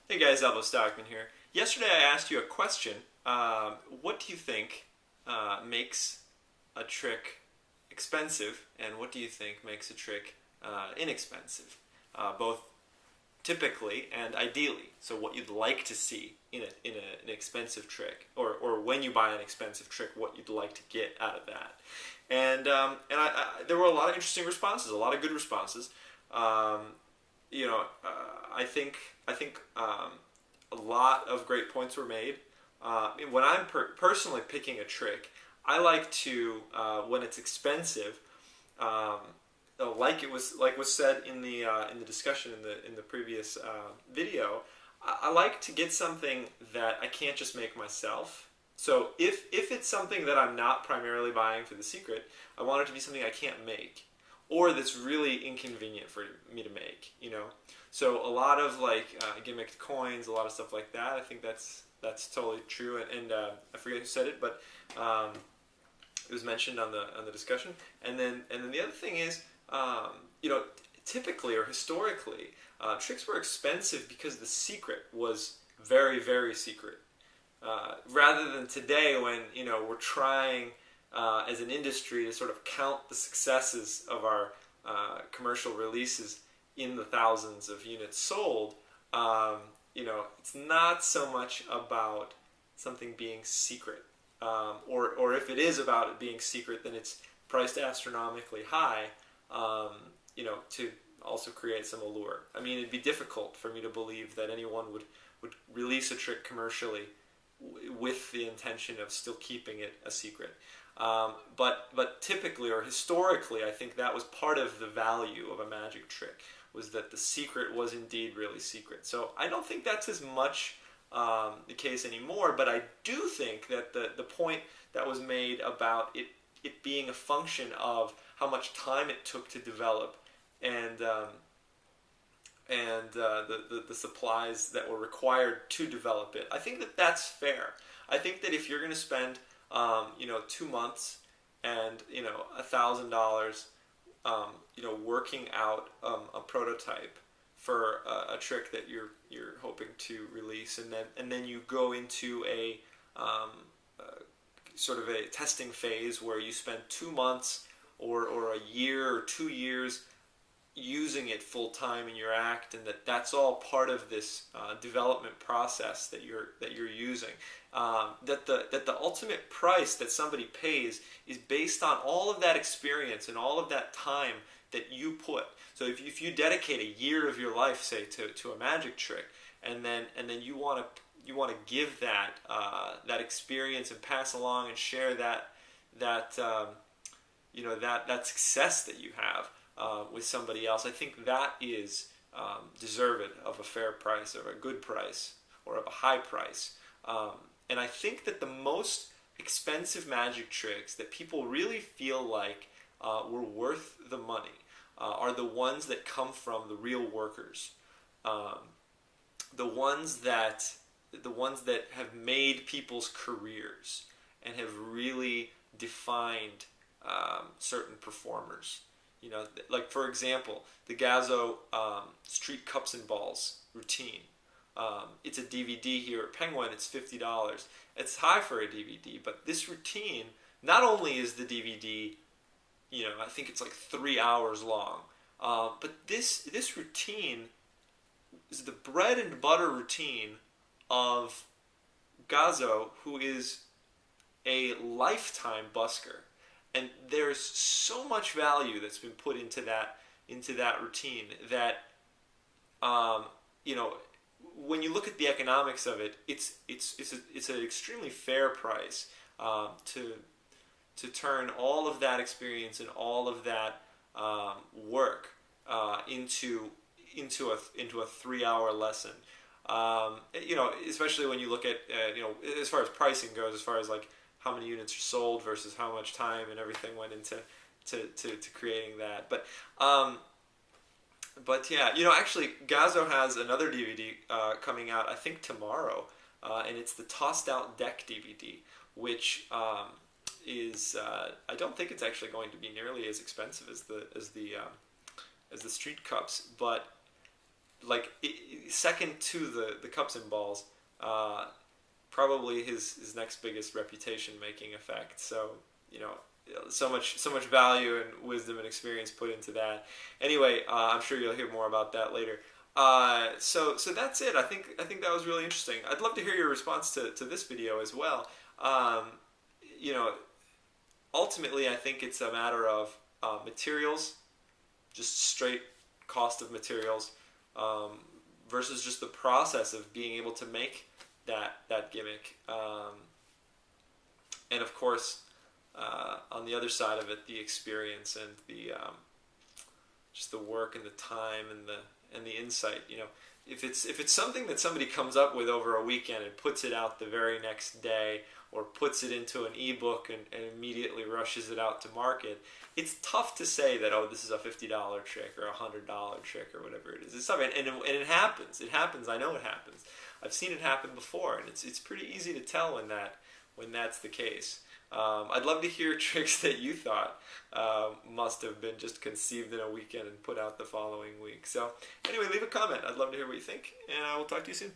Hey guys, Alvo Stockman here. Yesterday I asked you a question. What do you think makes a trick expensive, and what do you think makes a trick inexpensive? Both typically and ideally. So what you'd like to see an expensive trick, or when you buy an expensive trick, what you'd like to get out of that. There were a lot of interesting responses, a lot of good responses. Um, I think a lot of great points were made. When I'm personally picking a trick, I like to when it's expensive, um, like was said in the discussion in the previous video. I like to get something that I can't just make myself. So if it's something that I'm not primarily buying for the secret, I want it to be something I can't make, or that's really inconvenient for me to make. So a lot of gimmicked coins, a lot of stuff like that. I think that's totally true. And I forget who said it, but it was mentioned on the discussion. And then the other thing is, um, you know, typically or historically, tricks were expensive because the secret was very, very secret. Rather than today, when we're trying as an industry to sort of count the successes of our commercial releases in the thousands of units sold. Um, it's not so much about something being secret, or if it is about it being secret, then it's priced astronomically high. To also create some allure. I mean, it'd be difficult for me to believe that anyone would release a trick commercially with the intention of still keeping it a secret. But typically or historically, I think that was part of the value of a magic trick, was that the secret was indeed really secret. So I don't think that's as much the case anymore, but I do think that the point that was made about it being a function of how much time it took to develop, and the supplies that were required to develop it. I think that that's fair. I think that if you're going to spend 2 months and $1,000 working out a prototype for a trick that you're hoping to release, and then you go into a sort of a testing phase where you spend 2 months or a year or 2 years using it full time in your act, and that's all part of this development process that you're using. That the ultimate price that somebody pays is based on all of that experience and all of that time that you put. So if you dedicate a year of your life, say, to a magic trick, and then you want to give that experience and pass along and share that success that you have with somebody else, I think that is deserved of a fair price, or a good price, or of a high price. And I think that the most expensive magic tricks that people really feel like were worth the money are the ones that come from the real workers, um, the ones that have made people's careers and have really defined certain performers. Like, for example, the Gazo Street Cups and Balls routine. It's a DVD here at Penguin. It's $50. It's high for a DVD, but this routine, not only is the DVD, I think it's like 3 hours long, but this routine is the bread and butter routine of Gazo, who is a lifetime busker. And there's so much value that's been put into that routine that when you look at the economics of it, it's an extremely fair price to turn all of that experience and all of that work into a 3 hour lesson. Especially when you look at as far as pricing goes, as far as like how many units are sold versus how much time and everything went into to creating that. But yeah, actually, Gazo has another DVD coming out, I think tomorrow, and it's the Tossed Out Deck DVD, which is I don't think it's actually going to be nearly as expensive as the Street Cups, but like second to the cups and balls. Probably his next biggest reputation making effect. So you know, so much value and wisdom and experience put into that. Anyway, I'm sure you'll hear more about that later. So that's it. I think that was really interesting. I'd love to hear your response to this video as well. Um, you know, ultimately, I think it's a matter of materials, just straight cost of materials, um, versus just the process of being able to make that gimmick. And of course, on the other side of it, the experience and the just the work and the time and the insight. You know, if it's something that somebody comes up with over a weekend and puts it out the very next day, or puts it into an ebook and immediately rushes it out to market, it's tough to say that, oh, this is a $50 trick or a $100 trick or whatever it is. It's tough, and it happens. It happens. I know it happens. I've seen it happen before, and it's pretty easy to tell when that's the case. I'd love to hear tricks that you thought must have been just conceived in a weekend and put out the following week. So anyway, leave a comment. I'd love to hear what you think, and I will talk to you soon.